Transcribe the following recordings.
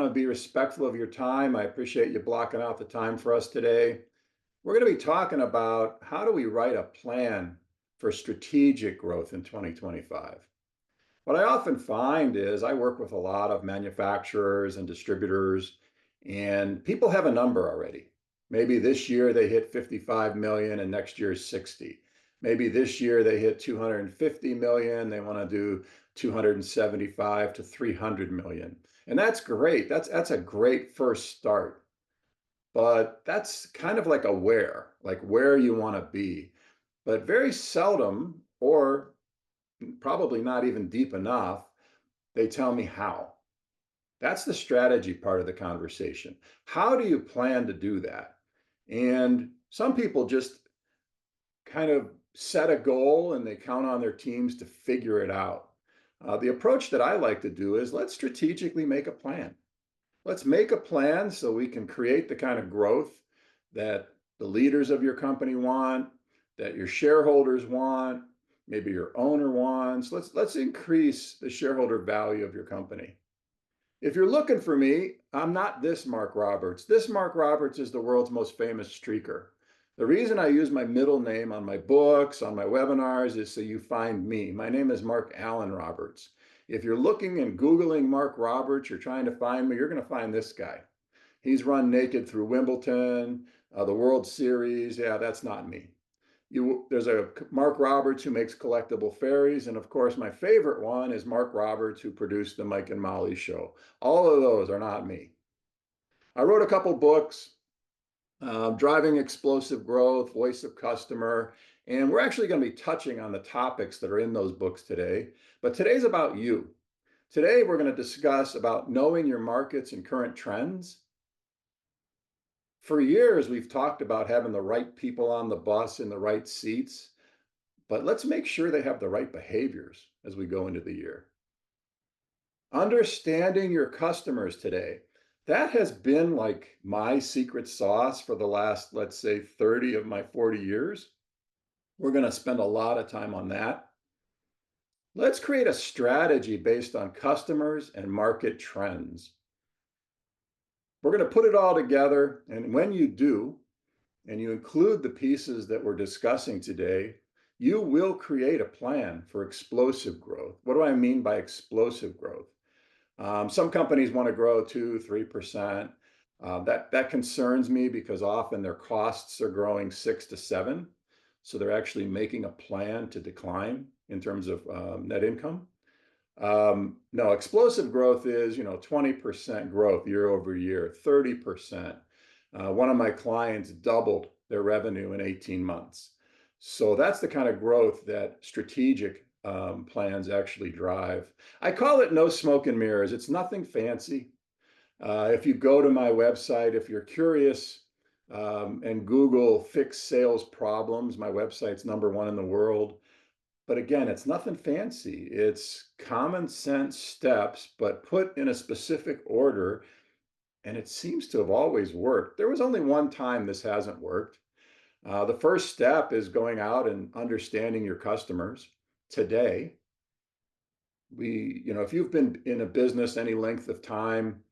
to be respectful of your time. I appreciate you blocking out the time for us today. We're going to be talking about how do we write a plan for strategic growth in 2025. What I often find is I work with a lot of manufacturers and distributors, and people have a number already. Maybe this year they hit 55 million and next year is 60. Maybe this year they hit 250 million, they want to do 275 to 300 million. And that's great. That's a great first start. But that's kind of like where you want to be. But very seldom, or probably not even deep enough, they tell me how. That's the strategy part of the conversation. How do you plan to do that? And some people just kind of set a goal and they count on their teams to figure it out. The approach that I like to do is let's strategically make a plan. Let's make a plan so we can create the kind of growth that the leaders of your company want, that your shareholders want, maybe your owner wants. Let's increase the shareholder value of your company. If you're looking for me, I'm not this Mark Roberts. This Mark Roberts is the world's most famous streaker. The reason I use my middle name on my books, on my webinars, is so you find me. My name is Mark Allen Roberts. If you're looking and Googling Mark Roberts, you're trying to find me, you're going to find this guy. He's run naked through Wimbledon, the World Series. Yeah, that's not me. There's a Mark Roberts who makes collectible fairies. And of course, my favorite one is Mark Roberts, who produced the Mike and Molly show. All of those are not me. I wrote a couple books, Driving Explosive Growth, Voice of Customer, and we're actually going to be touching on the topics that are in those books today. But today's about you. Today, we're going to discuss about knowing your markets and current trends. For years, we've talked about having the right people on the bus in the right seats, but let's make sure they have the right behaviors as we go into the year. Understanding your customers today. That has been like my secret sauce for the last, let's say, 30 of my 40 years. We're going to spend a lot of time on that. Let's create a strategy based on customers and market trends. We're going to put it all together, and when you do, and you include the pieces that we're discussing today, you will create a plan for explosive growth. What do I mean by explosive growth? Some companies want to grow 2, 3%. That concerns me because often their costs are growing 6 to 7. So they're actually making a plan to decline in terms of net income. No, explosive growth is, 20% growth year over year, 30%. One of my clients doubled their revenue in 18 months. So that's the kind of growth that strategic plans actually drive. I call it no smoke and mirrors. It's nothing fancy. If you go to my website, if you're curious and Google fix sales problems, my website's #1 in the world. But again, it's nothing fancy. It's common sense steps, but put in a specific order. And it seems to have always worked. There was only one time this hasn't worked. The first step is going out and understanding your customers today. If you've been in a business any length of time,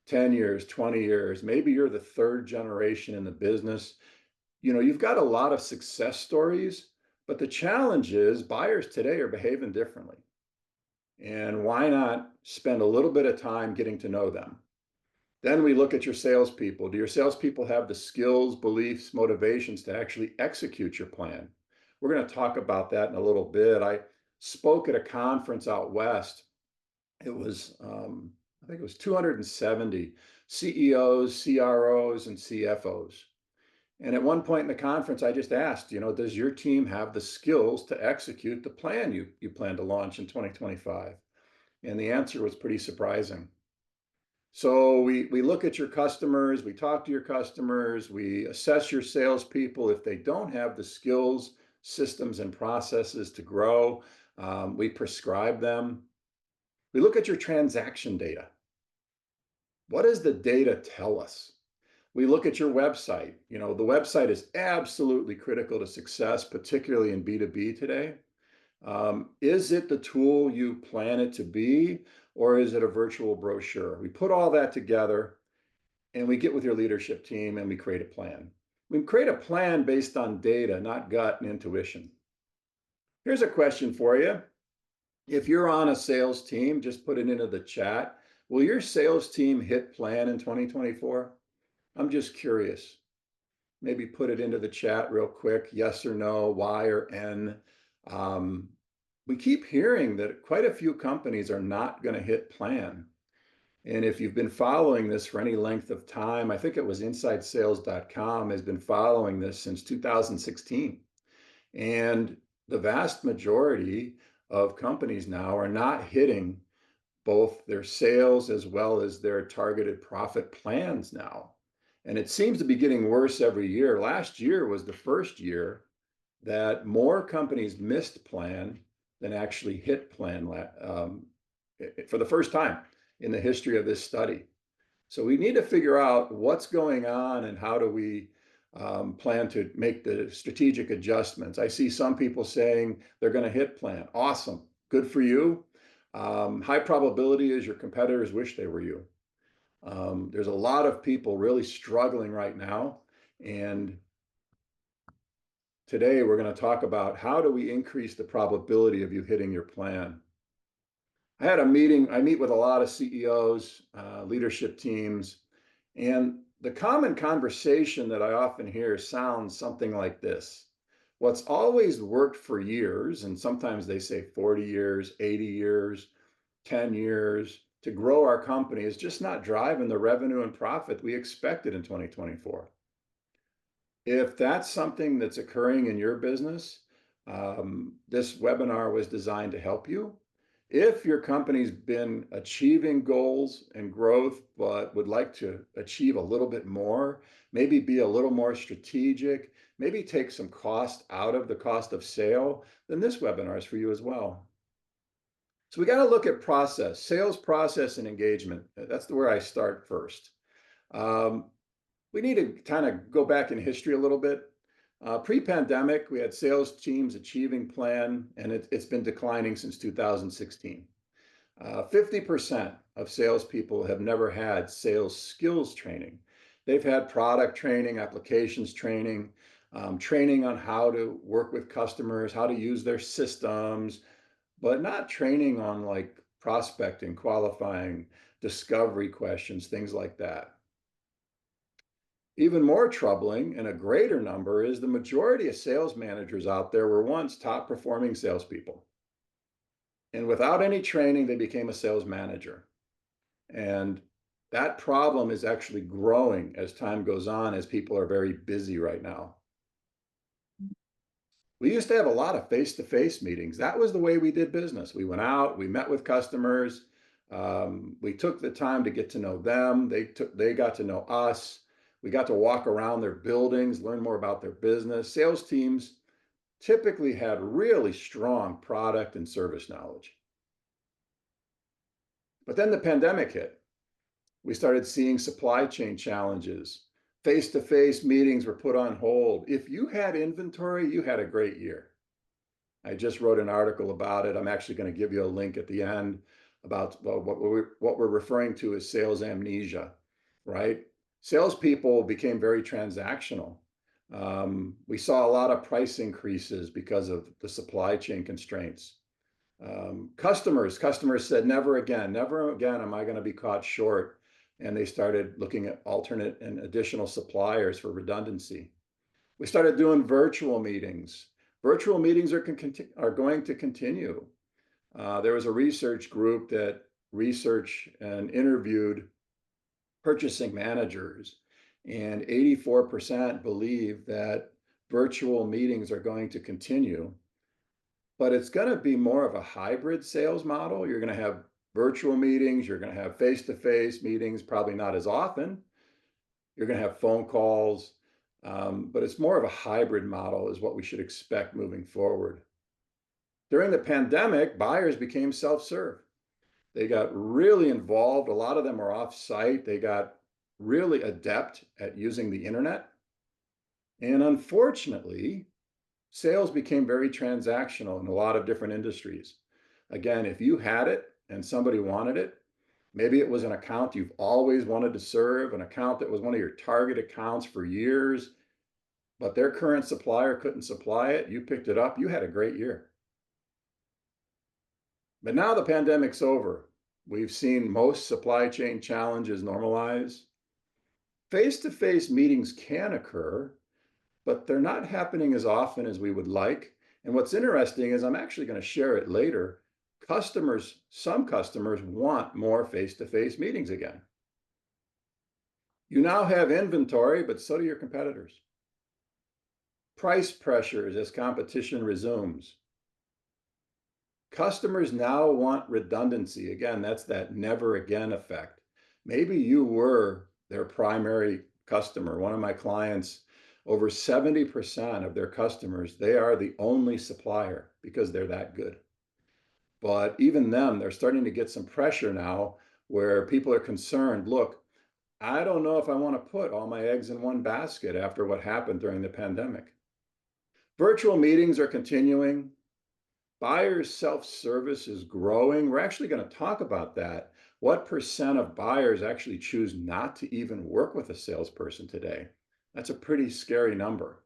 10 years, 20 years, maybe you're the third generation in the business, you've got a lot of success stories. But the challenge is buyers today are behaving differently. And why not spend a little bit of time getting to know them? Then we look at your salespeople. Do your salespeople have the skills, beliefs, motivations to actually execute your plan? We're going to talk about that in a little bit. I spoke at a conference out west. It was, I think it was 270 CEOs, CROs, and CFOs. And at one point in the conference, I just asked, does your team have the skills to execute the plan you plan to launch in 2025? And the answer was pretty surprising. So we look at your customers, we talk to your customers, we assess your salespeople. If they don't have the skills, systems, and processes to grow, we prescribe them. We look at your transaction data. What does the data tell us? We look at your website. The website is absolutely critical to success, particularly in B2B today. Is it the tool you plan it to be, or is it a virtual brochure? We put all that together and we get with your leadership team and we create a plan. We create a plan based on data, not gut and intuition. Here's a question for you. If you're on a sales team, just put it into the chat. Will your sales team hit plan in 2024? I'm just curious. Maybe put it into the chat real quick, yes or no, Y or N. We keep hearing that quite a few companies are not going to hit plan. And if you've been following this for any length of time, I think it was InsideSales.com has been following this since 2016. And the vast majority of companies now are not hitting both their sales as well as their targeted profit plans now. And it seems to be getting worse every year. Last year was the first year that more companies missed plan than actually hit plan for the first time in the history of this study. So we need to figure out what's going on and how do we plan to make the strategic adjustments. I see some people saying they're going to hit plan. Awesome. Good for you. High probability is your competitors wish they were you. There's a lot of people really struggling right now. And today we're going to talk about how do we increase the probability of you hitting your plan. I had a meeting, I meet with a lot of CEOs, leadership teams, and the common conversation that I often hear sounds something like this. What's always worked for years, and sometimes they say 40 years, 80 years, 10 years, to grow our company is just not driving the revenue and profit we expected in 2024. If that's something that's occurring in your business, this webinar was designed to help you. If your company's been achieving goals and growth, but would like to achieve a little bit more, maybe be a little more strategic, maybe take some cost out of the cost of sale, then this webinar is for you as well. So we got to look at process, sales process and engagement. That's where I start first. We need to kind of go back in history a little bit. Pre-pandemic, we had sales teams achieving plan, and it's been declining since 2016. 50% of salespeople have never had sales skills training. They've had product training, applications training, training on how to work with customers, how to use their systems, but not training on like prospecting, qualifying, discovery questions, things like that. Even more troubling, and a greater number, is the majority of sales managers out there were once top performing salespeople. And without any training, they became a sales manager. And that problem is actually growing as time goes on, as people are very busy right now. We used to have a lot of face-to-face meetings. That was the way we did business. We went out, we met with customers, we took the time to get to know them. They got to know us. We got to walk around their buildings, learn more about their business. Sales teams typically had really strong product and service knowledge. But then the pandemic hit. We started seeing supply chain challenges. Face-to-face meetings were put on hold. If you had inventory, you had a great year. I just wrote an article about it. I'm actually going to give you a link at the end about what we're referring to as sales amnesia, right? Salespeople became very transactional. We saw a lot of price increases because of the supply chain constraints. Customers said, never again am I going to be caught short. And they started looking at alternate and additional suppliers for redundancy. We started doing virtual meetings. Virtual meetings are going to continue. There was a research group that researched and interviewed purchasing managers, and 84% believe that virtual meetings are going to continue, but it's going to be more of a hybrid sales model. You're going to have virtual meetings, you're going to have face-to-face meetings, probably not as often. You're going to have phone calls, but it's more of a hybrid model is what we should expect moving forward. During the pandemic, buyers became self-serve. They got really involved. A lot of them are off-site. They got really adept at using the internet. And unfortunately, sales became very transactional in a lot of different industries. Again, if you had it, and somebody wanted it. Maybe it was an account you've always wanted to serve, an account that was one of your target accounts for years, but their current supplier couldn't supply it. You picked it up. You had a great year. But now the pandemic's over. We've seen most supply chain challenges normalize. Face-to-face meetings can occur, but they're not happening as often as we would like. And what's interesting is I'm actually going to share it later. Some customers want more face-to-face meetings again. You now have inventory, but so do your competitors. Price pressures as competition resumes. Customers now want redundancy. Again, that's that never again effect. Maybe you were their primary customer. One of my clients, over 70% of their customers, they are the only supplier because they're that good. But even them, they're starting to get some pressure now where people are concerned. Look, I don't know if I want to put all my eggs in one basket after what happened during the pandemic. Virtual meetings are continuing. Buyers' self-service is growing. We're actually going to talk about that. What percent of buyers actually choose not to even work with a salesperson today? That's a pretty scary number.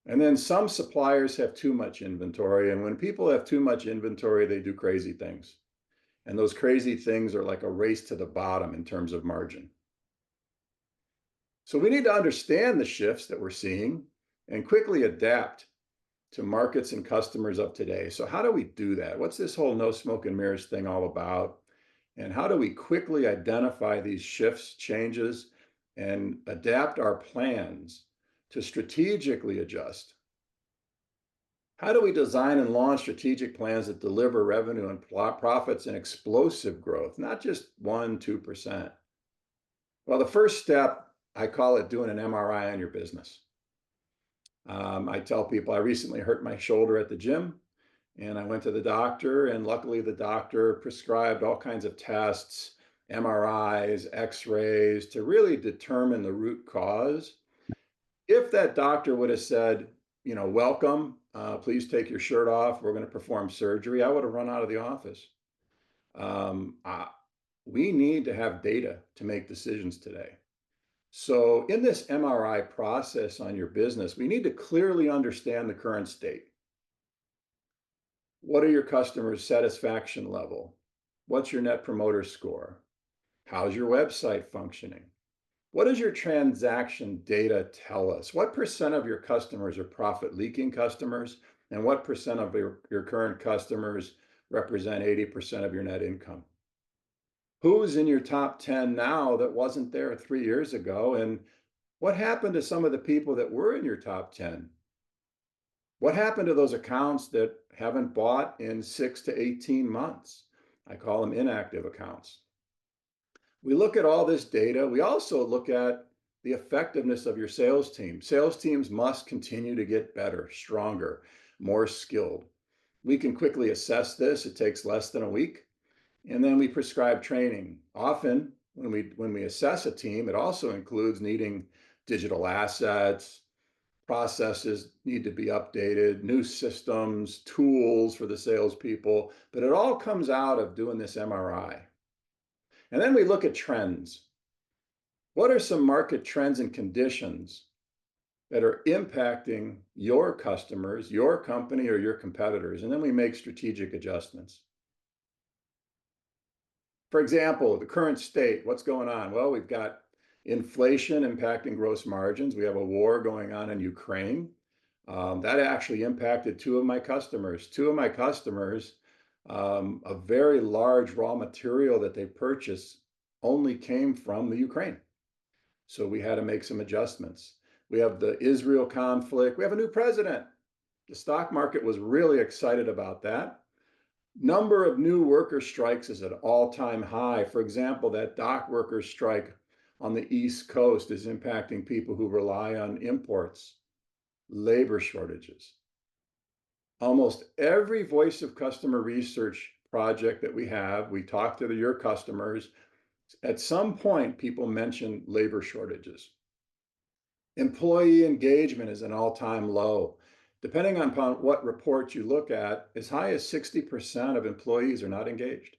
And then some suppliers have too much inventory. And when people have too much inventory, they do crazy things. And those crazy things are like a race to the bottom in terms of margin. So we need to understand the shifts that we're seeing and quickly adapt to markets and customers of today. So how do we do that? What's this whole no smoke and mirrors thing all about? And how do we quickly identify these shifts, changes, and adapt our plans to strategically adjust? How do we design and launch strategic plans that deliver revenue and profits and explosive growth, not just 1%, 2%? Well, the first step, I call it doing an MRI on your business. I tell people I recently hurt my shoulder at the gym and I went to the doctor, and luckily the doctor prescribed all kinds of tests, MRIs, x-rays to really determine the root cause. If that doctor would have said, welcome, please take your shirt off, we're going to perform surgery, I would have run out of the office. We need to have data to make decisions today. So in this MRI process on your business, we need to clearly understand the current state. What are your customers' satisfaction level? What's your net promoter score? How's your website functioning? What does your transaction data tell us? What percent of your customers are profit leaking customers? And what percent of your current customers represent 80% of your net income? Who's in your top 10 now that wasn't there 3 years ago? And what happened to some of the people that were in your top 10? What happened to those accounts that haven't bought in 6 to 18 months? I call them inactive accounts. We look at all this data. We also look at the effectiveness of your sales team. Sales teams must continue to get better, stronger, more skilled. We can quickly assess this. It takes less than a week. And then we prescribe training. Often when we assess a team, it also includes needing digital assets, processes need to be updated, new systems, tools for the salespeople, but it all comes out of doing this MRI. And then we look at trends. What are some market trends and conditions that are impacting your customers, your company, or your competitors? And then we make strategic adjustments. For example, the current state, what's going on? Well, we've got inflation impacting gross margins. We have a war going on in Ukraine. That actually impacted two of my customers. Two of my customers, a very large raw material that they purchased only came from the Ukraine. So we had to make some adjustments. We have the Israel conflict. We have a new president. The stock market was really excited about that. Number of new worker strikes is at an all-time high. For example, that dock worker strike on the East Coast is impacting people who rely on imports, labor shortages. Almost every voice of customer research project that we have, we talk to your customers. At some point, people mention labor shortages. Employee engagement is an all-time low. Depending upon what report you look at, as high as 60% of employees are not engaged.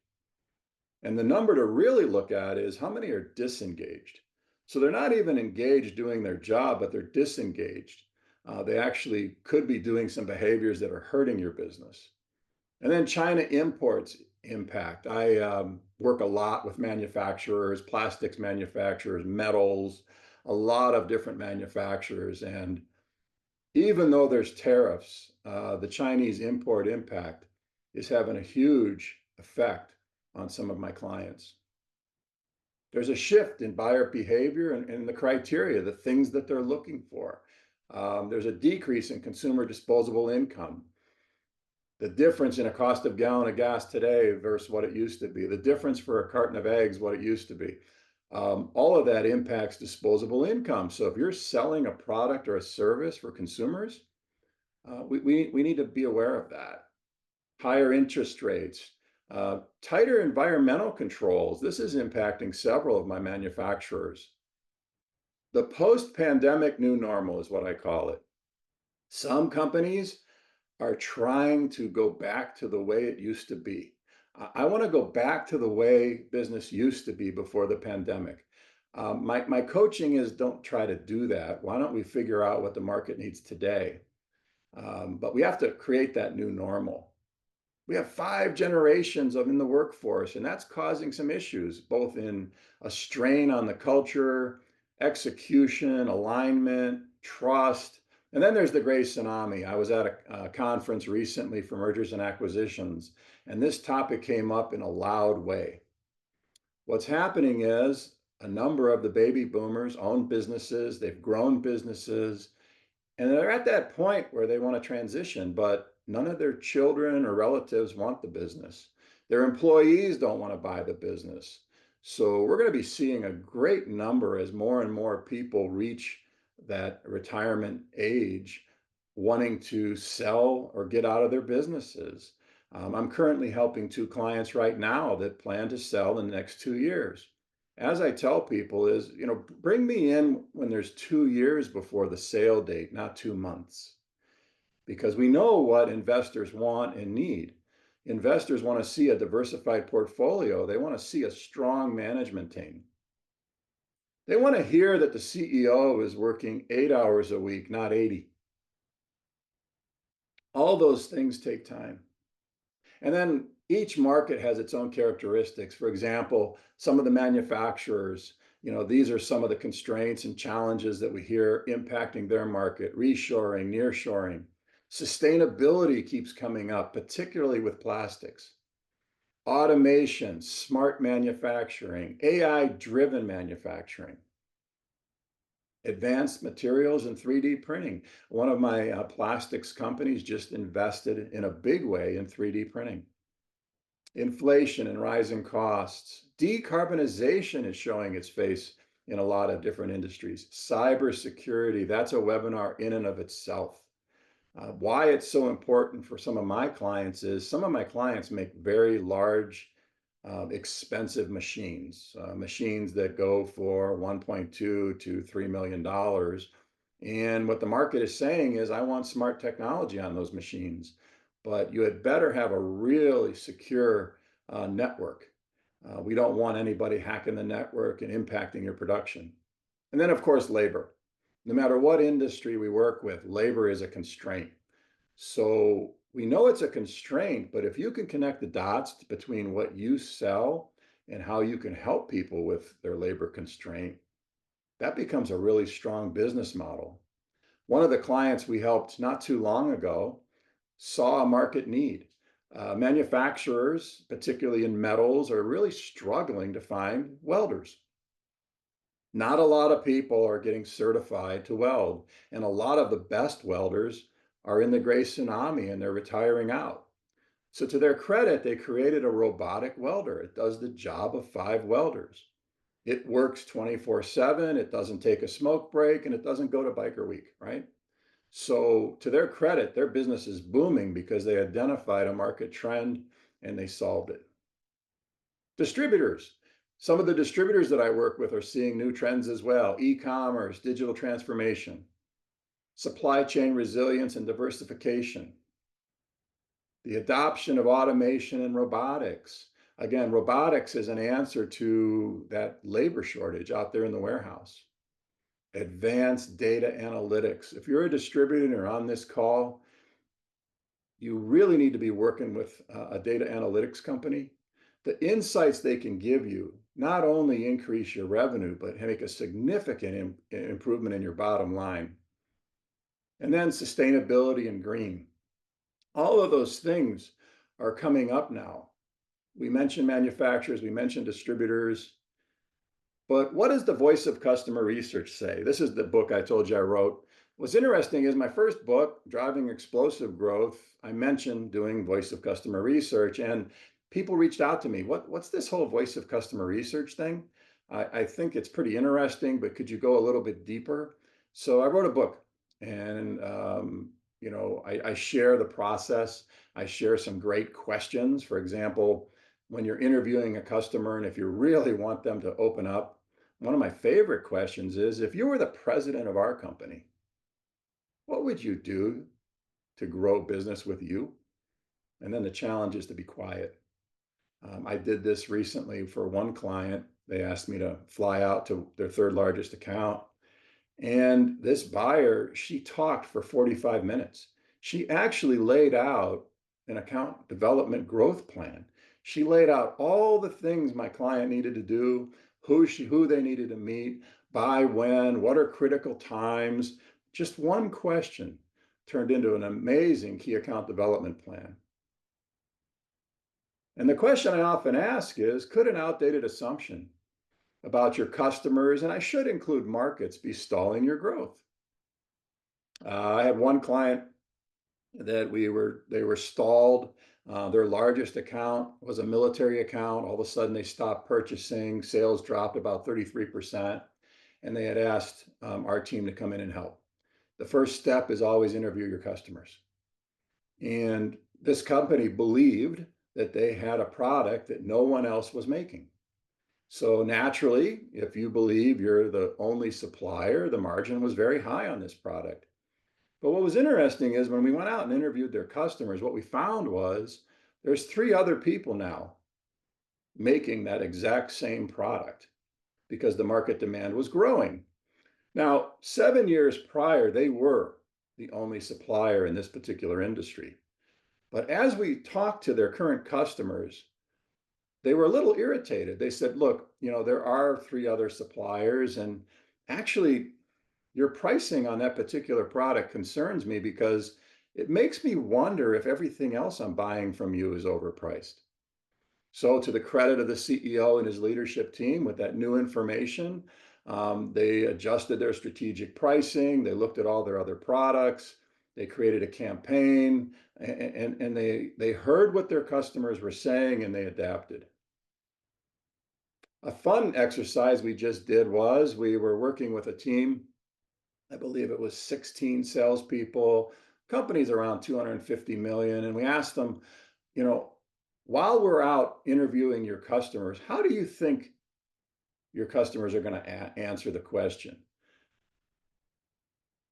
And the number to really look at is how many are disengaged. So they're not even engaged doing their job, but they're disengaged. They actually could be doing some behaviors that are hurting your business. And then China imports impact. I work a lot with manufacturers, plastics manufacturers, metals, a lot of different manufacturers. And even though there's tariffs, the Chinese import impact is having a huge effect on some of my clients. There's a shift in buyer behavior and the criteria, the things that they're looking for. There's a decrease in consumer disposable income. The difference in a cost of gallon of gas today versus what it used to be, the difference for a carton of eggs, what it used to be. All of that impacts disposable income. So if you're selling a product or a service for consumers, we need to be aware of that. Higher interest rates, tighter environmental controls. This is impacting several of my manufacturers. The post-pandemic new normal is what I call it. Some companies are trying to go back to the way it used to be. I want to go back to the way business used to be before the pandemic. My coaching is don't try to do that. Why don't we figure out what the market needs today? But we have to create that new normal. We have 5 generations of in the workforce, and that's causing some issues, both in a strain on the culture, execution, alignment, trust. And then there's the gray tsunami. I was at a conference recently for mergers and acquisitions, and this topic came up in a loud way. What's happening is a number of the baby boomers own businesses, they've grown businesses, and they're at that point where they want to transition, but none of their children or relatives want the business. Their employees don't want to buy the business. So we're going to be seeing a great number as more and more people reach that retirement age wanting to sell or get out of their businesses. I'm currently helping 2 clients right now that plan to sell in the next 2 years. As I tell people is, bring me in when there's 2 years before the sale date, not 2 months, because we know what investors want and need. Investors want to see a diversified portfolio. They want to see a strong management team. They want to hear that the CEO is working 8 hours a week, not 80. All those things take time. And then each market has its own characteristics. For example, some of the manufacturers, these are some of the constraints and challenges that we hear impacting their market: reshoring, nearshoring. Sustainability keeps coming up, particularly with plastics. Automation, smart manufacturing, AI-driven manufacturing. Advanced materials and 3D printing. One of my plastics companies just invested in a big way in 3D printing. Inflation and rising costs. Decarbonization is showing its face in a lot of different industries. Cybersecurity, that's a webinar in and of itself. Why it's so important for some of my clients is some of my clients make very large, expensive machines, machines that go for 1.2 to $3 million. And what the market is saying is, I want smart technology on those machines, but you had better have a really secure network. We don't want anybody hacking the network and impacting your production. And then, of course, labor. No matter what industry we work with, labor is a constraint. So we know it's a constraint, but if you can connect the dots between what you sell and how you can help people with their labor constraint, that becomes a really strong business model. One of the clients we helped not too long ago saw a market need. Manufacturers, particularly in metals, are really struggling to find welders. Not a lot of people are getting certified to weld, and a lot of the best welders are in the gray tsunami and they're retiring out. So to their credit, they created a robotic welder. It does the job of 5 welders. It works 24/7, it doesn't take a smoke break, and it doesn't go to biker week, right? So to their credit, their business is booming because they identified a market trend and they solved it. Distributors. Some of the distributors that I work with are seeing new trends as well: e-commerce, digital transformation. supply chain resilience and diversification, the adoption of automation and robotics. Again, robotics is an answer to that labor shortage out there in the warehouse. Advanced data analytics. If you're a distributor and you're on this call, you really need to be working with a data analytics company. The insights they can give you not only increase your revenue, but make a significant improvement in your bottom line. And then sustainability and green. All of those things are coming up now. We mentioned manufacturers, we mentioned distributors, but what does the voice of customer research say? This is the book I told you I wrote. What's interesting is my first book, Driving Explosive Growth, I mentioned doing voice of customer research, and people reached out to me. What's this whole voice of customer research thing? I think it's pretty interesting, but could you go a little bit deeper? So I wrote a book, and I share the process. I share some great questions. For example, when you're interviewing a customer, and if you really want them to open up, one of my favorite questions is, if you were the president of our company, what would you do to grow business with you? And then the challenge is to be quiet. I did this recently for one client. They asked me to fly out to their third largest account. And this buyer, she talked for 45 minutes. She actually laid out an account development growth plan. She laid out all the things my client needed to do, who they needed to meet, by when, what are critical times. Just one question turned into an amazing key account development plan. And the question I often ask is, could an outdated assumption about your customers, and I should include markets, be stalling your growth? I had one client that they were stalled. Their largest account was a military account. All of a sudden, they stopped purchasing. Sales dropped about 33%, and they had asked our team to come in and help. The first step is always interview your customers. And this company believed that they had a product that no one else was making. So naturally, if you believe you're the only supplier, the margin was very high on this product. But what was interesting is when we went out and interviewed their customers, what we found was there's 3 other people now making that exact same product because the market demand was growing. Now, 7 years prior, they were the only supplier in this particular industry. But as we talked to their current customers, they were a little irritated. They said, look, there are 3 other suppliers, and actually, your pricing on that particular product concerns me because it makes me wonder if everything else I'm buying from you is overpriced. So, to the credit of the CEO and his leadership team, with that new information, they adjusted their strategic pricing. They looked at all their other products. They created a campaign, and they heard what their customers were saying, and they adapted. A fun exercise we just did was we were working with a team. I believe it was 16 salespeople, companies around 250 million. And we asked them, while we're out interviewing your customers, how do you think your customers are going to answer the question?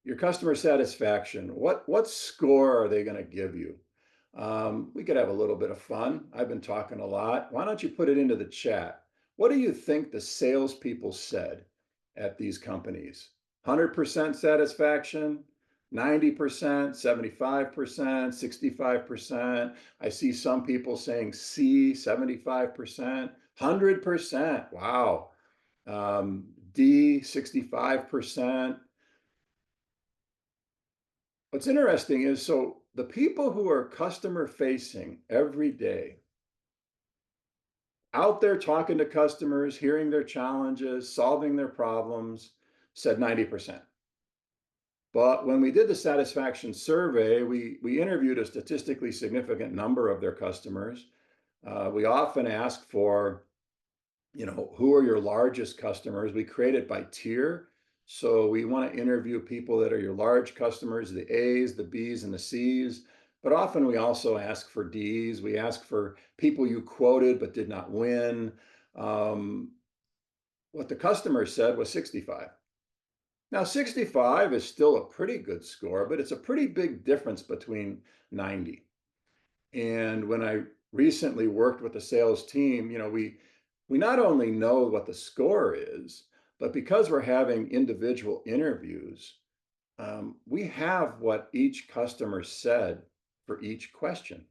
Your customer satisfaction, what score are they going to give you? We could have a little bit of fun. I've been talking a lot. Why don't you put it into the chat? What do you think the salespeople said at these companies? 100% satisfaction, 90%, 75%, 65%. I see some people saying C, 75%, 100%. Wow. D, 65%. What's interesting is, so the people who are customer facing every day, out there talking to customers, hearing their challenges, solving their problems, said 90%. But when we did the satisfaction survey, we interviewed a statistically significant number of their customers. We often ask for, who are your largest customers? We create it by tier. So we want to interview people that are your large customers, the A's, the B's, and the C's. But often we also ask for D's. We ask for people you quoted but did not win. What the customer said was 65. Now, 65 is still a pretty good score, but it's a pretty big difference between 90. And when I recently worked with the sales team, we not only know what the score is, but because we're having individual interviews, we have what each customer said for each question.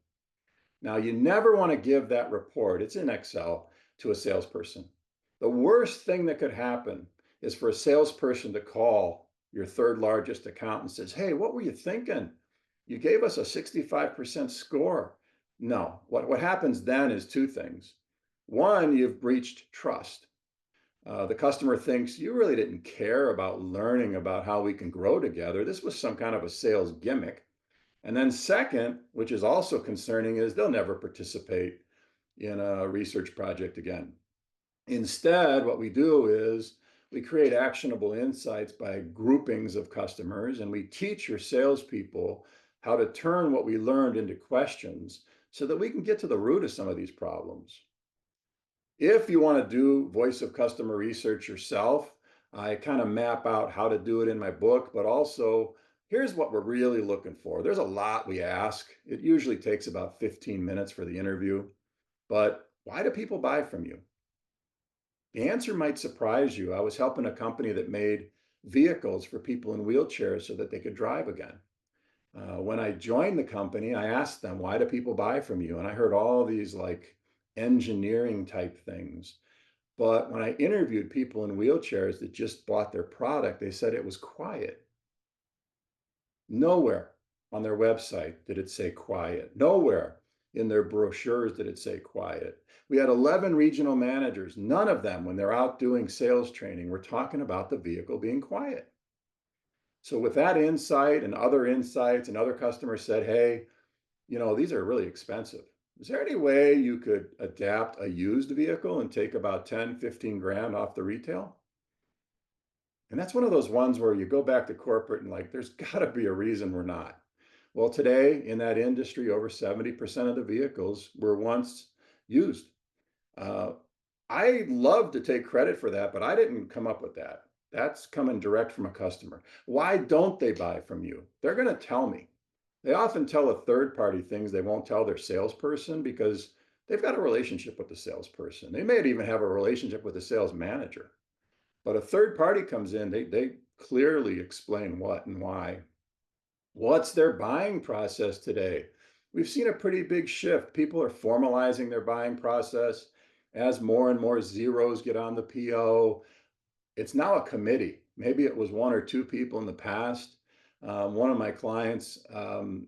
Now, you never want to give that report, it's in Excel, to a salesperson. The worst thing that could happen is for a salesperson to call your third largest account and says, "Hey, what were you thinking? You gave us a 65% score." No, what happens then is two things. One, you've breached trust. The customer thinks you really didn't care about learning about how we can grow together. This was some kind of a sales gimmick. And then second, which is also concerning, is they'll never participate in a research project again. Instead, what we do is we create actionable insights by groupings of customers, and we teach your salespeople how to turn what we learned into questions so that we can get to the root of some of these problems. If you want to do voice of customer research yourself, I kind of map out how to do it in my book, but also here's what we're really looking for. There's a lot we ask. It usually takes about 15 minutes for the interview, but why do people buy from you? The answer might surprise you. I was helping a company that made vehicles for people in wheelchairs so that they could drive again. When I joined the company, I asked them, "Why do people buy from you?" And I heard all these like engineering type things. But when I interviewed people in wheelchairs that just bought their product, they said it was quiet. Nowhere on their website did it say quiet. Nowhere in their brochures did it say quiet. We had 11 regional managers. None of them, when they're out doing sales training, were talking about the vehicle being quiet. So with that insight and other insights, and other customers said, "Hey, these are really expensive. Is there any way you could adapt a used vehicle and take about 10, 15 grand off the retail?" And that's one of those ones where you go back to corporate and like, there's got to be a reason we're not. Well, today in that industry, over 70% of the vehicles were once used. Uh, I love to take credit for that, but I didn't come up with that. That's coming direct from a customer. Why don't they buy from you? They're going to tell me. They often tell a third party things they won't tell their salesperson because they've got a relationship with the salesperson. They may even have a relationship with the sales manager. But a third party comes in, they clearly explain what and why. What's their buying process today? We've seen a pretty big shift. People are formalizing their buying process as more and more zeros get on the PO. It's now a committee. Maybe it was one or two people in the past. One of my clients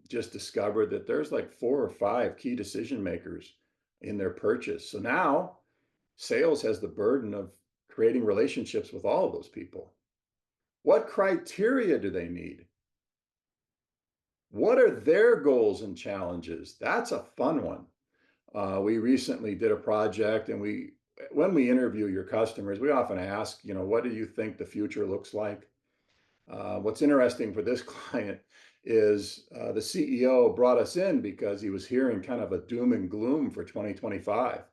just discovered that there's like four or five key decision makers in their purchase. So now sales has the burden of creating relationships with all of those people. What criteria do they need? What are their goals and challenges? That's a fun one. We recently did a project, and when we interview your customers, we often ask, what do you think the future looks like? What's interesting for this client is the CEO brought us in because he was hearing kind of a doom and gloom for 2025.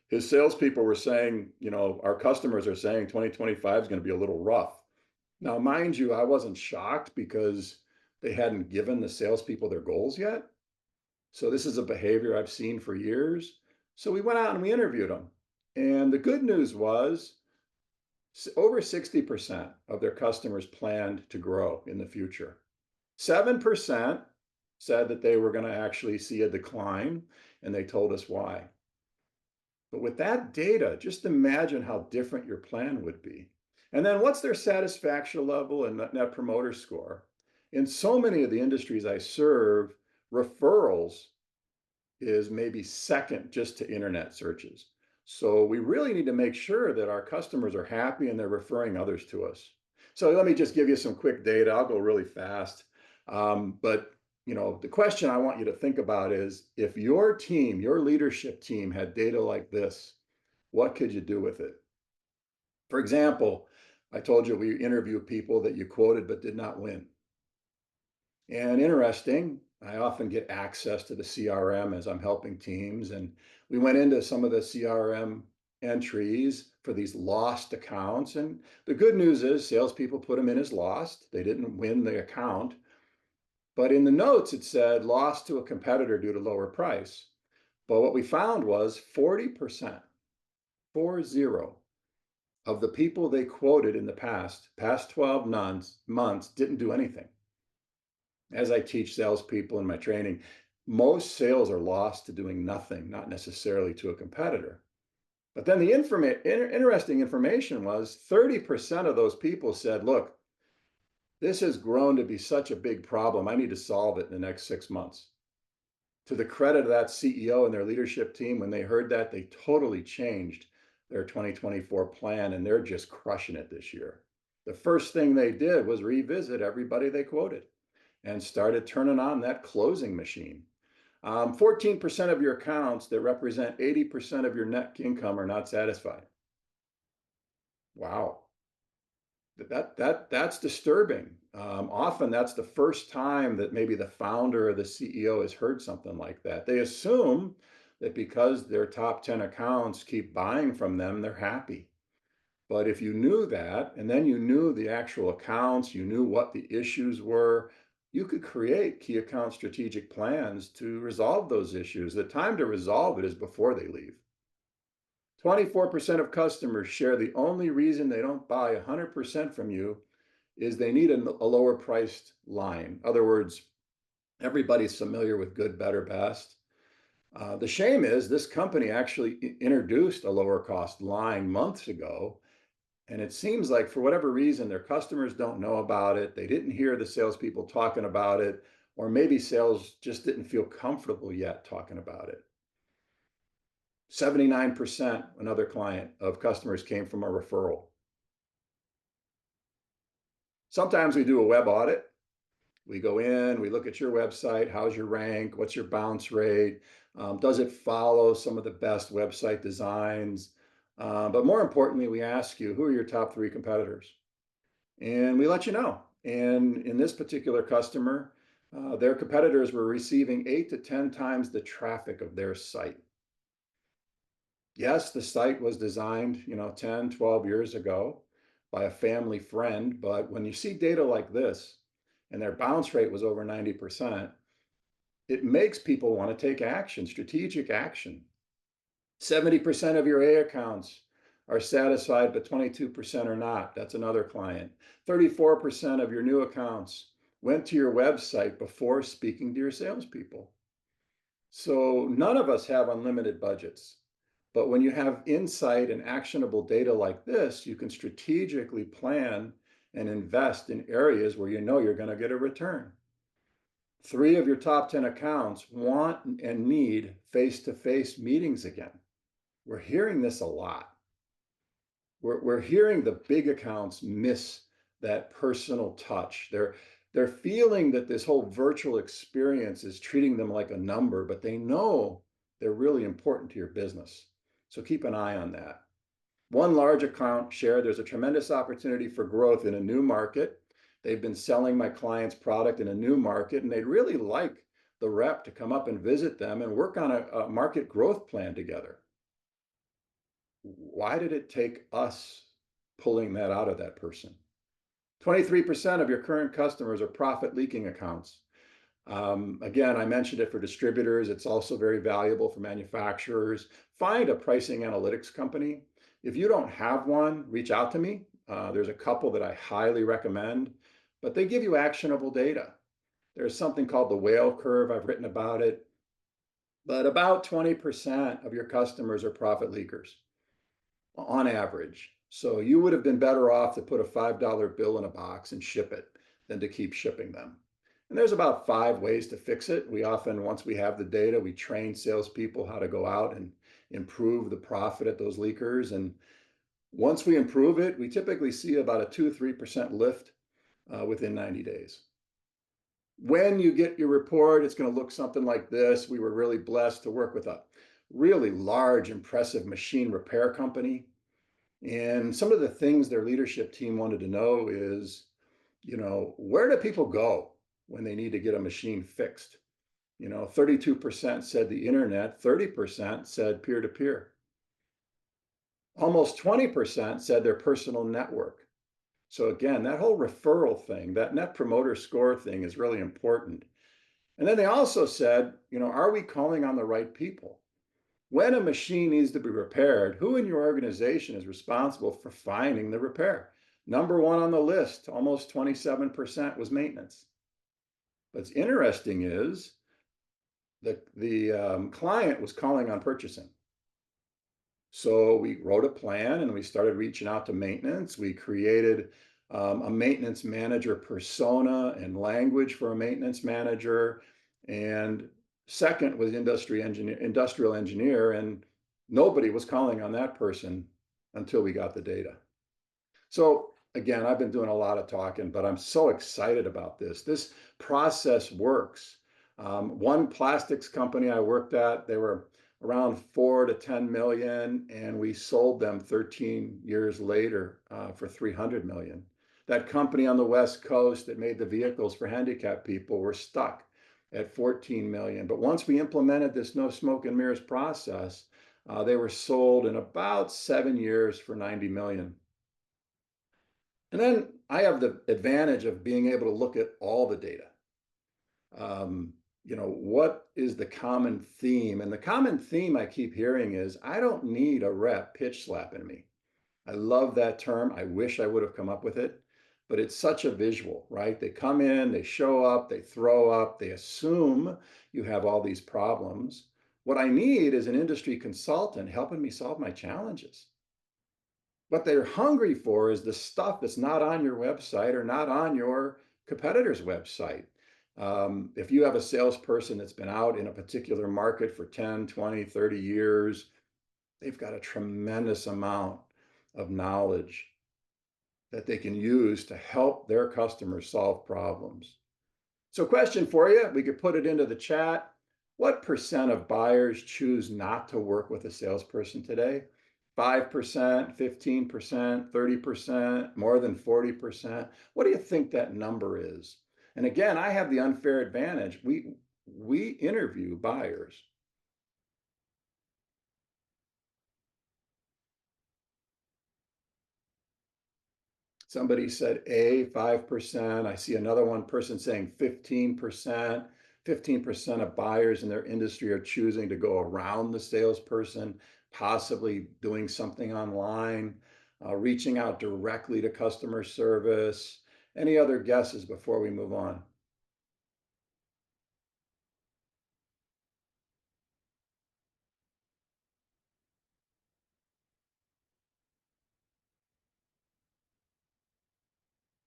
His salespeople were saying, our customers are saying 2025 is going to be a little rough. Now, mind you, I wasn't shocked because they hadn't given the salespeople their goals yet. So this is a behavior I've seen for years. So we went out and we interviewed them. And the good news was over 60% of their customers planned to grow in the future. 7% said that they were going to actually see a decline, and they told us why. But with that data, just imagine how different your plan would be. And then what's their satisfaction level and net promoter score? In so many of the industries I serve, referrals is maybe second just to internet searches. So we really need to make sure that our customers are happy and they're referring others to us. So let me just give you some quick data. I'll go really fast. But the question I want you to think about is if your team, your leadership team had data like this, what could you do with it? For example, I told you we interview people that you quoted but did not win. And interesting, I often get access to the CRM as I'm helping teams. And we went into some of the CRM entries for these lost accounts. And the good news is salespeople put them in as lost. They didn't win the account. But in the notes, it said lost to a competitor due to lower price. But what we found was 40%, 40, of the people they quoted in the past 12 months didn't do anything. As I teach salespeople in my training, most sales are lost to doing nothing, not necessarily to a competitor. But then the interesting information was 30% of those people said, look, this has grown to be such a big problem. I need to solve it in the next 6 months. To the credit of that CEO and their leadership team, when they heard that, they totally changed their 2024 plan and they're just crushing it this year. The first thing they did was revisit everybody they quoted and started turning on that closing machine. 14% of your accounts that represent 80% of your net income are not satisfied. Wow. That's disturbing. Often that's the first time that maybe the founder or the CEO has heard something like that. They assume that because their top 10 accounts keep buying from them, they're happy. But if you knew that, and then you knew the actual accounts, you knew what the issues were, you could create key account strategic plans to resolve those issues. The time to resolve it is before they leave. 24% of customers share the only reason they don't buy 100% from you is they need a lower priced line. In other words, everybody's familiar with good, better, best. The shame is this company actually introduced a lower cost line months ago. And it seems like for whatever reason, their customers don't know about it. They didn't hear the salespeople talking about it, or maybe sales just didn't feel comfortable yet talking about it. 79%, another client, of customers came from a referral. Sometimes we do a web audit. We go in, we look at your website. How's your rank? What's your bounce rate? Does it follow some of the best website designs? But more importantly, we ask you, who are your top 3 competitors? And we let you know. And in this particular customer, their competitors were receiving 8 to 10 times the traffic of their site. Yes, the site was designed, 10, 12 years ago by a family friend, but when you see data like this and their bounce rate was over 90%, it makes people want to take action, strategic action. 70% of your A accounts are satisfied, but 22% are not. That's another client. 34% of your new accounts went to your website before speaking to your salespeople. So none of us have unlimited budgets. But when you have insight and actionable data like this, you can strategically plan and invest in areas where you know you're going to get a return. 3 of your top 10 accounts want and need face-to-face meetings again. We're hearing this a lot. We're hearing the big accounts miss that personal touch. They're feeling that this whole virtual experience is treating them like a number, but they know they're really important to your business. So keep an eye on that. One large account shared there's a tremendous opportunity for growth in a new market. They've been selling my client's product in a new market, and they'd really like the rep to come up and visit them and work on a market growth plan together. Why did it take us pulling that out of that person? 23% of your current customers are profit leaking accounts. Again, I mentioned it for distributors. It's also very valuable for manufacturers. Find a pricing analytics company. If you don't have one, reach out to me. There's a couple that I highly recommend, but they give you actionable data. There's something called the whale curve. I've written about it. But about 20% of your customers are profit leakers on average. So you would have been better off to put a $5 bill in a box and ship it than to keep shipping them. And there's about 5 ways to fix it. We often, once we have the data, we train salespeople how to go out and improve the profit at those leakers. And once we improve it, we typically see about a 2-3% lift within 90 days. When you get your report, it's going to look something like this. We were really blessed to work with a really large, impressive machine repair company. And some of the things their leadership team wanted to know is, where do people go when they need to get a machine fixed? 32% said the internet, 30% said peer-to-peer. Almost 20% said their personal network. So again, that whole referral thing, that net promoter score thing is really important. And then they also said, are we calling on the right people? When a machine needs to be repaired, who in your organization is responsible for finding the repair? Number one on the list, almost 27% was maintenance. What's interesting is the client was calling on purchasing. So we wrote a plan and we started reaching out to maintenance. We created a maintenance manager persona and language for a maintenance manager. And second was industrial engineer, and nobody was calling on that person until we got the data. So again, I've been doing a lot of talking, but I'm so excited about this. This process works. One plastics company I worked at, they were around 4 to 10 million, and we sold them 13 years later for 300 million. That company on the West Coast that made the vehicles for handicapped people were stuck at 14 million. But once we implemented this no smoke and mirrors process, they were sold in about 7 years for 90 million. And then I have the advantage of being able to look at all the data. What is the common theme? And the common theme I keep hearing is I don't need a rep pitch slapping me. I love that term. I wish I would have come up with it, but it's such a visual, right? They come in, they show up, they throw up, they assume you have all these problems. What I need is an industry consultant helping me solve my challenges. What they're hungry for is the stuff that's not on your website or not on your competitor's website. If you have a salesperson that's been out in a particular market for 10, 20, 30 years, they've got a tremendous amount of knowledge that they can use to help their customers solve problems. So question for you, we could put it into the chat. What percent of buyers choose not to work with a salesperson today? 5%, 15%, 30%, more than 40%. What do you think that number is? And again, I have the unfair advantage. We interview buyers. Somebody said A, 5%. I see another one person saying 15%. 15% of buyers in their industry are choosing to go around the salesperson, possibly doing something online, reaching out directly to customer service. Any other guesses before we move on?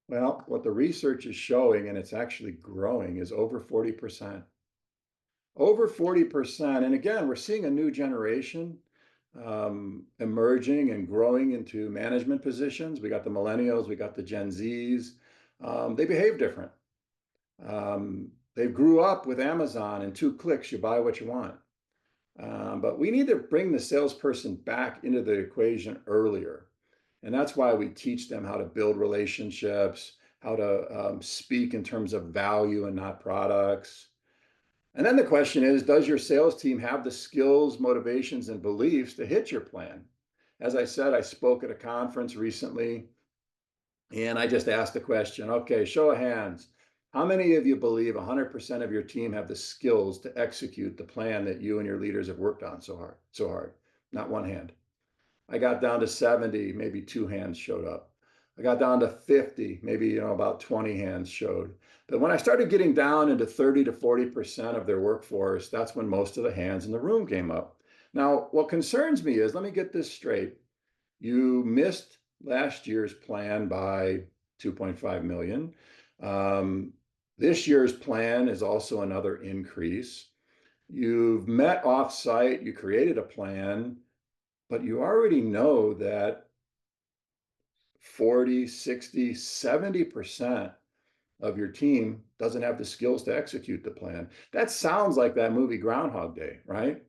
Well, what the research is showing, and it's actually growing, is over 40%. Over 40%. And again, we're seeing a new generation emerging and growing into management positions. We got the millennials, we got the Gen Zs. They behave different. They grew up with Amazon, in 2 clicks, you buy what you want. But we need to bring the salesperson back into the equation earlier. And that's why we teach them how to build relationships, how to speak in terms of value and not products. And then the question is, does your sales team have the skills, motivations, and beliefs to hit your plan? As I said, I spoke at a conference recently, and I just asked the question, okay, show of hands. How many of you believe 100% of your team have the skills to execute the plan that you and your leaders have worked on so hard? Not one hand. I got down to 70, maybe 2 hands showed up. I got down to 50, maybe about 20 hands showed. But when I started getting down into 30 to 40% of their workforce, that's when most of the hands in the room came up. Now, what concerns me is, let me get this straight. You missed last year's plan by 2.5 million. This year's plan is also another increase. You've met offsite, you created a plan, but you already know that 40, 60, 70% of your team doesn't have the skills to execute the plan. That sounds like that movie Groundhog Day, right?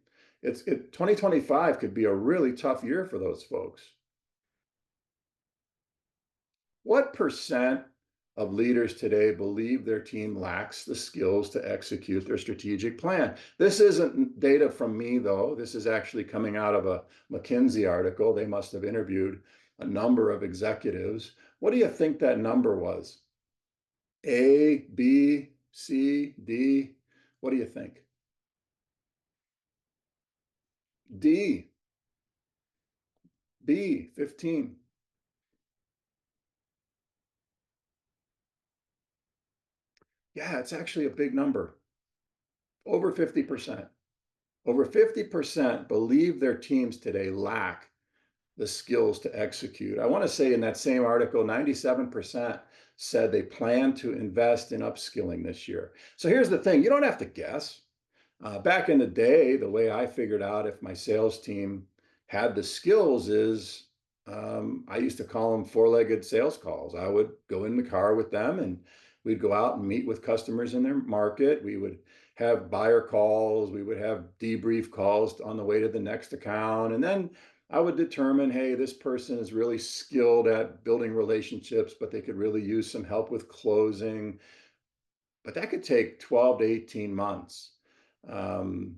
2025 could be a really tough year for those folks. What percent of leaders today believe their team lacks the skills to execute their strategic plan. This isn't data from me, though. This is actually coming out of a McKinsey article. They must have interviewed a number of executives. What do you think that number was? A, B, C, D? What do you think? D, B, 15. Yeah, it's actually a big number. Over 50%. Over 50% believe their teams today lack the skills to execute. I want to say in that same article, 97% said they plan to invest in upskilling this year. So here's the thing, you don't have to guess. Back in the day, the way I figured out if my sales team had the skills is I used to call them four-legged sales calls. I would go in the car with them and we'd go out and meet with customers in their market. We would have buyer calls. We would have debrief calls on the way to the next account. And then I would determine, hey, this person is really skilled at building relationships, but they could really use some help with closing. But that could take 12 to 18 months. Um,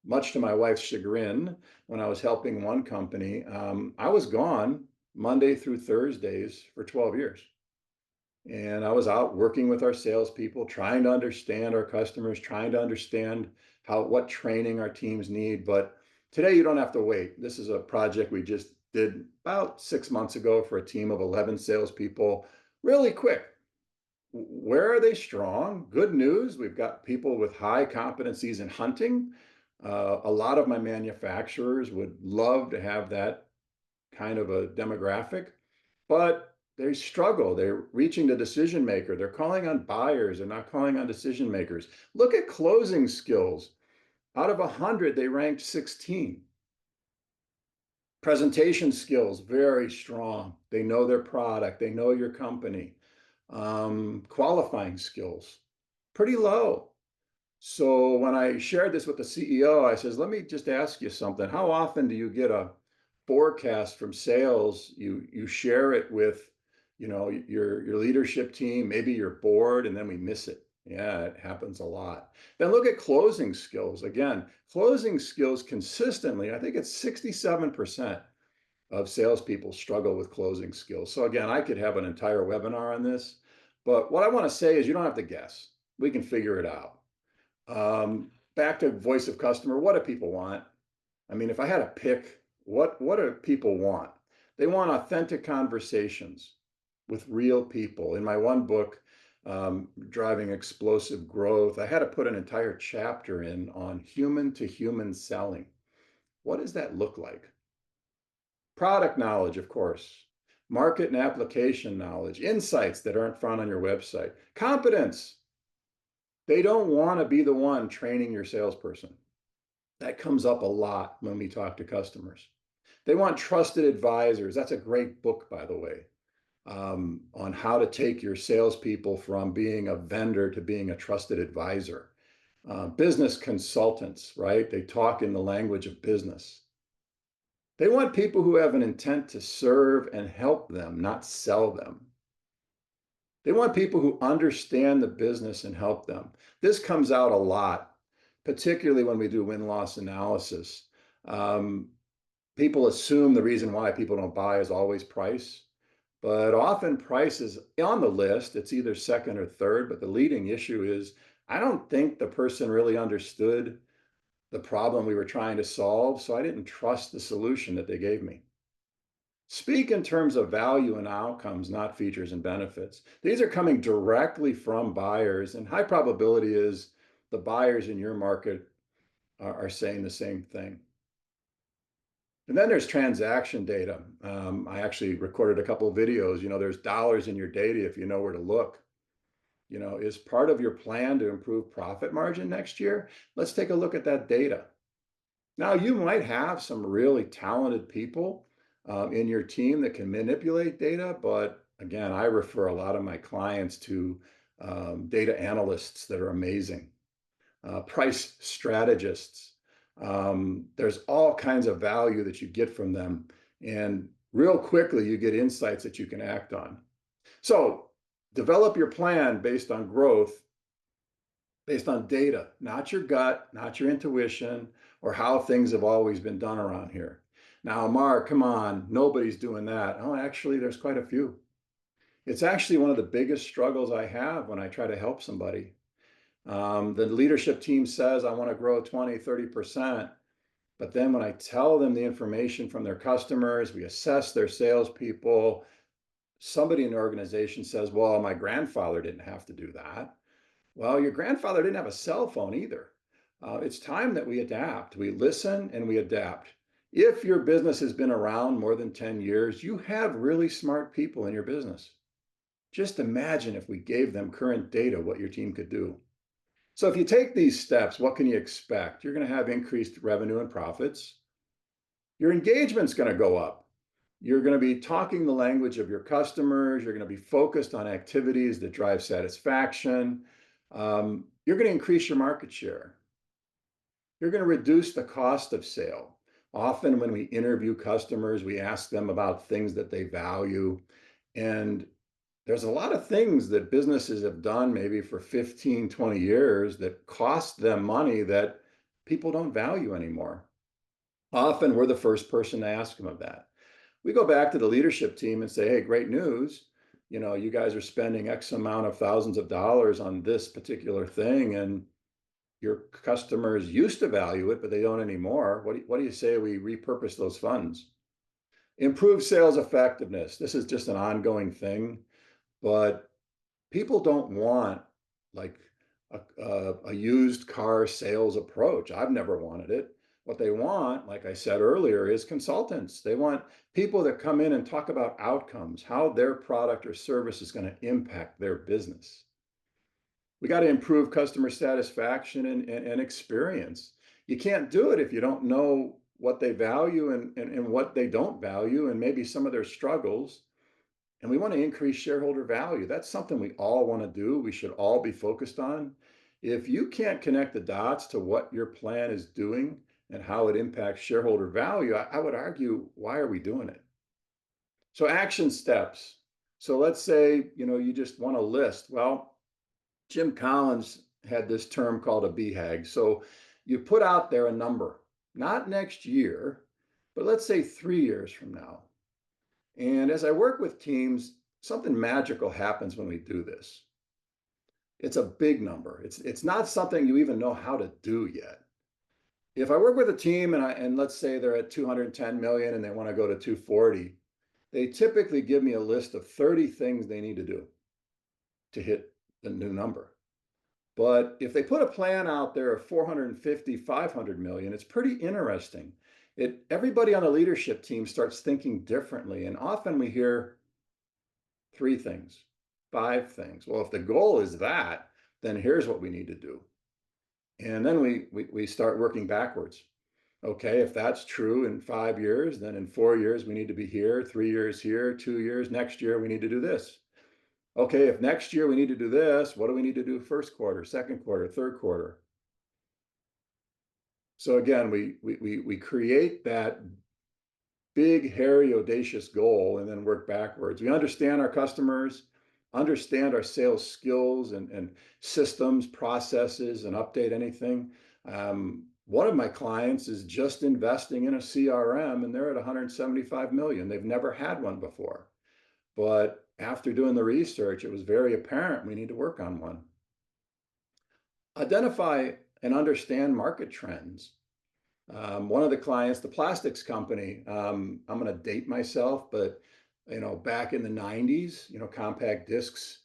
Much to my wife's chagrin, when I was helping one company, I was gone Monday through Thursdays for 12 years. And I was out working with our salespeople, trying to understand our customers, trying to understand what training our teams need. But today you don't have to wait. This is a project we just did about 6 months ago for a team of 11 salespeople, really quick. Where are they strong? Good news, we've got people with high competencies in hunting. A lot of my manufacturers would love to have that kind of a demographic, but they struggle. They're reaching the decision maker. They're calling on buyers. They're not calling on decision makers. Look at closing skills. Out of 100, they ranked 16. Presentation skills, very strong. They know their product. They know your company. Qualifying skills, pretty low. So when I shared this with the CEO, I says, let me just ask you something. How often do you get a forecast from sales? You share it with, your leadership team, maybe your board, and then we miss it. Yeah, it happens a lot. Then look at closing skills. Again, closing skills consistently, I think it's 67% of salespeople struggle with closing skills. So again, I could have an entire webinar on this, but what I want to say is you don't have to guess. We can figure it out. Back to voice of customer, what do people want? I mean, if I had to pick, what do people want? They want authentic conversations with real people. In my one book, Driving Explosive Growth, I had to put an entire chapter in on human to human selling. What does that look like? Product knowledge, of course, market and application knowledge, insights that aren't found on your website, competence. They don't want to be the one training your salesperson. That comes up a lot when we talk to customers. They want trusted advisors. That's a great book, by the way, on how to take your salespeople from being a vendor to being a trusted advisor. Business consultants, right? They talk in the language of business. They want people who have an intent to serve and help them, not sell them. They want people who understand the business and help them. This comes out a lot, particularly when we do win-loss analysis. People assume the reason why people don't buy is always price, but often price is on the list. It's either second or third, but the leading issue is I don't think the person really understood the problem we were trying to solve, so I didn't trust the solution that they gave me. Speak in terms of value and outcomes, not features and benefits. These are coming directly from buyers, and high probability is the buyers in your market are saying the same thing. And then there's transaction data. I actually recorded a couple of videos. There's dollars in your data if you know where to look. Is part of your plan to improve profit margin next year? Let's take a look at that data. Now, you might have some really talented people in your team that can manipulate data, but again, I refer a lot of my clients to data analysts that are amazing, price strategists. There's all kinds of value that you get from them, and real quickly you get insights that you can act on. So Develop your plan based on growth, based on data, not your gut, not your intuition, or how things have always been done around here. Now, Mark, come on, nobody's doing that. Oh, actually, there's quite a few. It's actually one of the biggest struggles I have when I try to help somebody. The leadership team says, I want to grow 20, 30%. But then when I tell them the information from their customers, we assess their salespeople, somebody in the organization says, well, my grandfather didn't have to do that. Well, your grandfather didn't have a cell phone either. It's time that we adapt. We listen and we adapt. If your business has been around more than 10 years, you have really smart people in your business. Just imagine if we gave them current data, what your team could do. So if you take these steps, what can you expect? You're going to have increased revenue and profits. Your engagement's going to go up. You're going to be talking the language of your customers. You're going to be focused on activities that drive satisfaction. You're going to increase your market share. You're going to reduce the cost of sale. Often when we interview customers, we ask them about things that they value. And there's a lot of things that businesses have done maybe for 15, 20 years that cost them money that people don't value anymore. Often we're the first person to ask them of that. We go back to the leadership team and say, hey, great news. You guys are spending X amount of thousands of dollars on this particular thing, and your customers used to value it, but they don't anymore. What do you say we repurpose those funds? Improve sales effectiveness. This is just an ongoing thing, but people don't want like a used car sales approach. I've never wanted it. What they want, like I said earlier, is consultants. They want people that come in and talk about outcomes, how their product or service is going to impact their business. We got to improve customer satisfaction and experience. You can't do it if you don't know what they value and what they don't value, and maybe some of their struggles. And we want to increase shareholder value. That's something we all want to do. We should all be focused on. If you can't connect the dots to what your plan is doing and how it impacts shareholder value, I would argue, why are we doing it? So action steps. So let's say, you just want a list. Well, Jim Collins had this term called a BHAG. So you put out there a number, not next year, but let's say 3 years from now. And as I work with teams, something magical happens when we do this. It's a big number. It's not something you even know how to do yet. If I work with a team and let's say they're at 210 million and they want to go to 240, they typically give me a list of 30 things they need to do to hit the new number. But if they put a plan out there of 450, 500 million, it's pretty interesting. Everybody on the leadership team starts thinking differently. And often we hear 3 things, 5 things. Well, if the goal is that, then here's what we need to do. And then we start working backwards. Okay, if that's true in 5 years, then in 4 years, we need to be here, 3 years here, 2 years, next year, we need to do this. Okay, if next year we need to do this, what do we need to do first quarter, second quarter, third quarter? So again, we create that big, hairy, audacious goal and then work backwards. We understand our customers, understand our sales skills and systems, processes, and update anything. One of my clients is just investing in a CRM and they're at 175 million. They've never had one before. But after doing the research, it was very apparent we need to work on one. Identify and understand market trends. One of the clients, the plastics company, I'm going to date myself, but back in the 90s, compact discs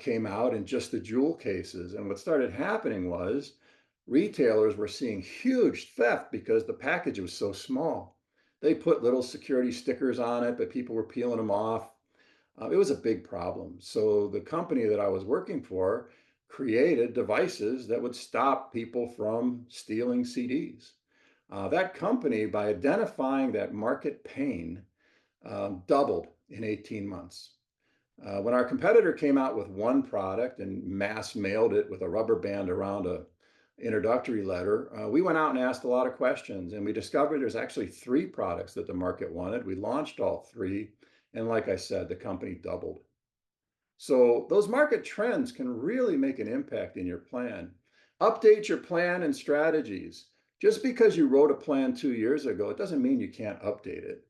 came out in just the jewel cases. And what started happening was retailers were seeing huge theft because the package was so small. They put little security stickers on it, but people were peeling them off. It was a big problem. So the company that I was working for created devices that would stop people from stealing CDs. That company, by identifying that market pain, doubled in 18 months. When our competitor came out with one product and mass mailed it with a rubber band around a introductory letter, we went out and asked a lot of questions, and we discovered there's actually 3 products that the market wanted. We launched all 3, and like I said, the company doubled. So those market trends can really make an impact in your plan. Update your plan and strategies. Just because you wrote a plan 2 years ago, it doesn't mean you can't update it.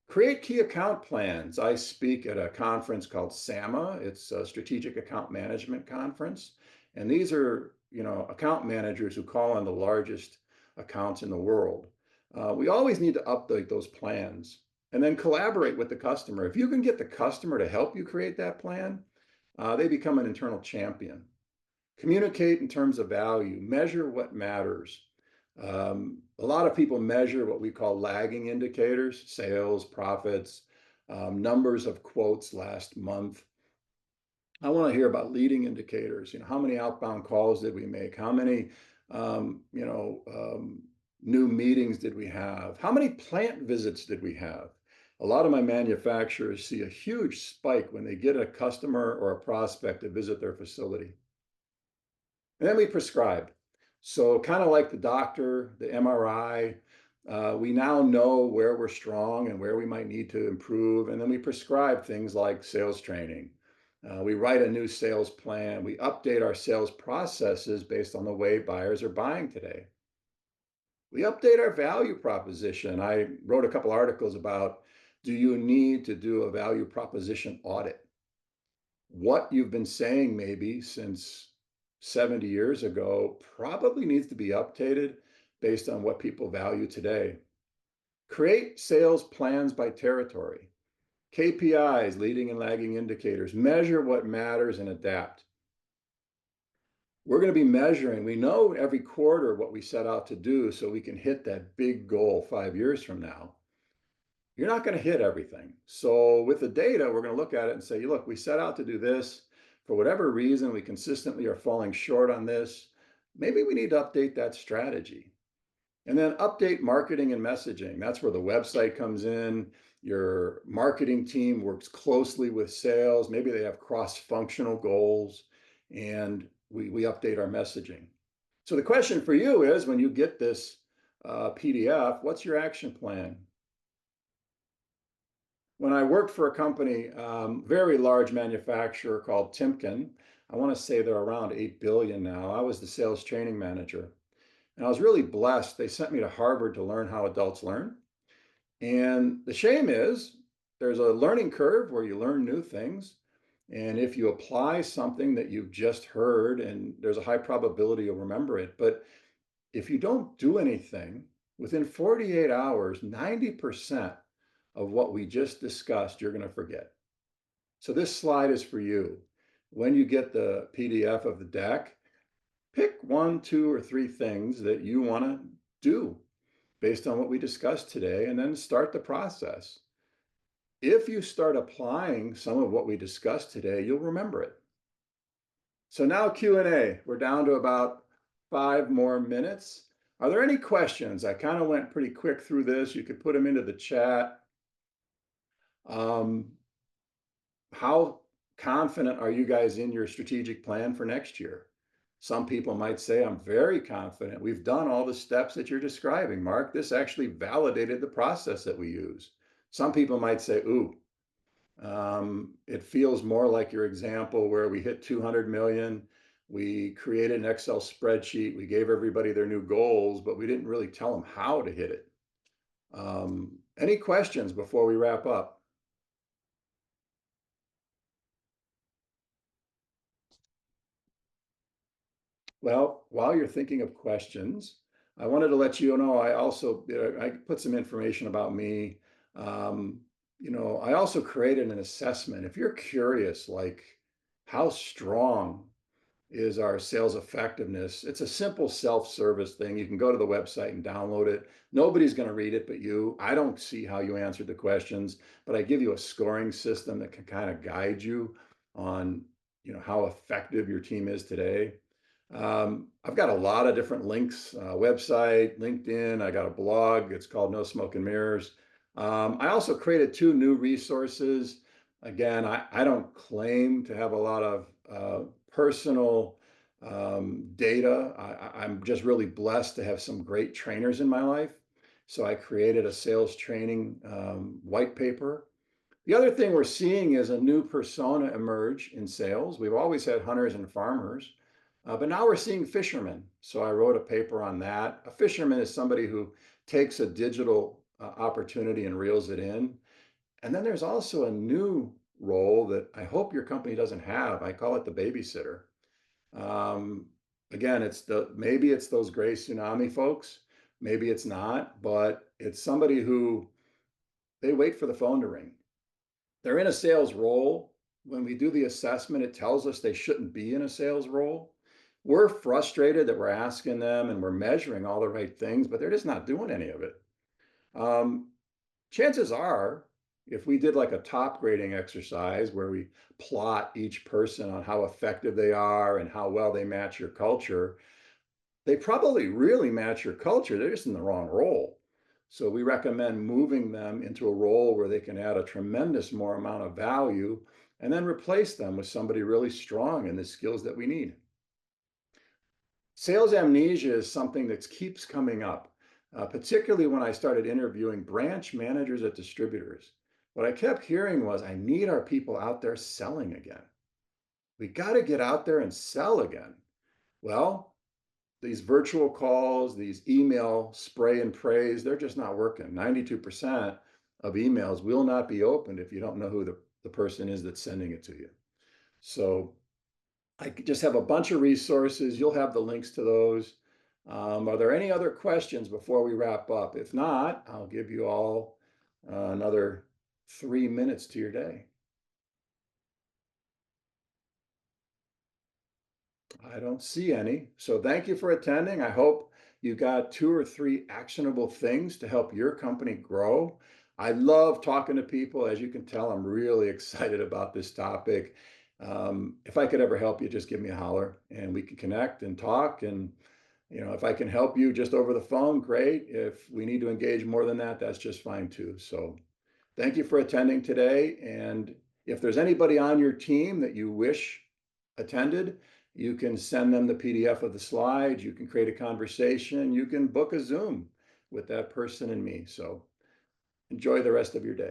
Create key account plans. I speak at a conference called SAMA. It's a Strategic Account Management Conference. And these are, account managers who call on the largest accounts in the world. We always need to update those plans and then collaborate with the customer. If you can get the customer to help you create that plan, they become an internal champion. Communicate in terms of value, measure what matters. A lot of people measure what we call lagging indicators, sales, profits, numbers of quotes last month. I want to hear about leading indicators. How many outbound calls did we make? How many, new meetings did we have? How many plant visits did we have? A lot of my manufacturers see a huge spike when they get a customer or a prospect to visit their facility. And then we prescribe. So kind of like the doctor, the MRI, we now know where we're strong and where we might need to improve. And then we prescribe things like sales training. We write a new sales plan. We update our sales processes based on the way buyers are buying today. We update our value proposition. I wrote a couple articles about, do you need to do a value proposition audit? What you've been saying maybe since 70 years ago probably needs to be updated based on what people value today. Create sales plans by territory, KPIs, leading and lagging indicators, measure what matters and adapt. We're going to be measuring, we know every quarter what we set out to do so we can hit that big goal 5 years from now. You're not going to hit everything. So with the data, we're going to look at it and say, look, we set out to do this. For whatever reason, we consistently are falling short on this. Maybe we need to update that strategy. And then update marketing and messaging. That's where the website comes in. Your marketing team works closely with sales. Maybe they have cross-functional goals, and we update our messaging. So the question for you is, when you get this PDF, what's your action plan? When I worked for a company, very large manufacturer called Timken, I want to say they're around 8 billion now. I was the sales training manager. And I was really blessed. They sent me to Harvard to learn how adults learn. And the shame is there's a learning curve where you learn new things. And if you apply something that you've just heard, and there's a high probability you'll remember it, but if you don't do anything, within 48 hours, 90% of what we just discussed, you're going to forget. So this slide is for you. When you get the PDF of the deck, pick 1, 2, or 3 things that you want to do based on what we discussed today, and then start the process. If you start applying some of what we discussed today, you'll remember it. So now Q&A. We're down to about 5 more minutes. Are there any questions? I kind of went pretty quick through this. You could put them into the chat. How confident are you guys in your strategic plan for next year? Some people might say, I'm very confident. We've done all the steps that you're describing, Mark. This actually validated the process that we use. Some people might say, ooh, it feels more like your example where we hit 200 million. We created an Excel spreadsheet. We gave everybody their new goals, but we didn't really tell them how to hit it. Any questions before we wrap up? Well, while you're thinking of questions, I wanted to let you know I also I put some information about me. I also created an assessment. If you're curious, like how strong is our sales effectiveness, it's a simple self-service thing. You can go to the website and download it. Nobody's going to read it but you. I don't see how you answered the questions, but I give you a scoring system that can kind of guide you on, how effective your team is today. I've got a lot of different links, website, LinkedIn. I got a blog. It's called No Smoke and Mirrors. I also created 2 new resources. Again, I don't claim to have a lot of personal data. I'm just really blessed to have some great trainers in my life. So I created a sales training white paper The other thing we're seeing is a new persona emerge in sales. We've always had hunters and farmers, but now we're seeing fishermen. So I wrote a paper on that. A fisherman is somebody who takes a digital opportunity and reels it in. And then there's also a new role that I hope your company doesn't have. I call it the babysitter. Um, Again, maybe it's those gray tsunami folks, maybe it's not, but it's somebody who they wait for the phone to ring. They're in a sales role. When we do the assessment, it tells us they shouldn't be in a sales role. We're frustrated that we're asking them and we're measuring all the right things, but they're just not doing any of it. Um, Chances are, if we did like a top grading exercise where we plot each person on how effective they are and how well they match your culture, they probably really match your culture. They're just in the wrong role. So we recommend moving them into a role where they can add a tremendous more amount of value and then replace them with somebody really strong in the skills that we need. Sales amnesia is something that keeps coming up, particularly when I started interviewing branch managers at distributors. What I kept hearing was, I need our people out there selling again. We got to get out there and sell again. Well, these virtual calls, these email spray and praise, they're just not working. 92% of emails will not be opened if you don't know who the person is that's sending it to you. So I just have a bunch of resources. You'll have the links to those. Are there any other questions before we wrap up? If not, I'll give you all another 3 minutes to your day. I don't see any. So thank you for attending. I hope you got 2 or 3 actionable things to help your company grow. I love talking to people. As you can tell, I'm really excited about this topic. If I could ever help you, just give me a holler and we can connect and talk. And, if I can help you just over the phone, great. If we need to engage more than that, that's just fine too. So thank you for attending today. And if there's anybody on your team that you wish attended, you can send them the PDF of the slides. You can create a conversation. You can book a Zoom with that person and me. So enjoy the rest of your day.